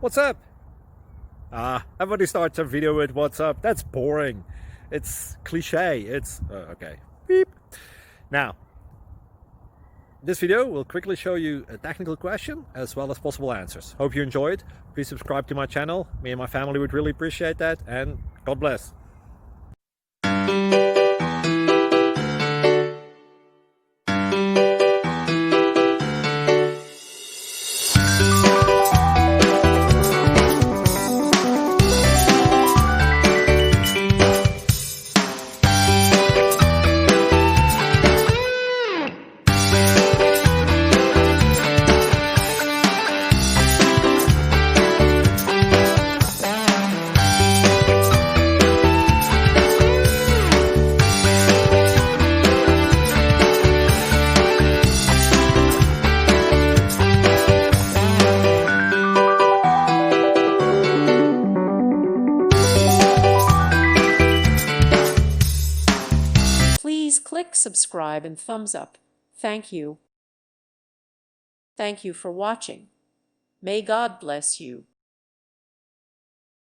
What's up? Everybody starts a video with what's up. That's boring. It's cliche. It's okay. Beep. Now, this video will quickly show you a technical question as well as possible answers. Hope you enjoyed. Please subscribe to my channel. Me and my family would really appreciate that, and God bless. Please click subscribe and thumbs up. Thank you. Thank you for watching. May God bless you.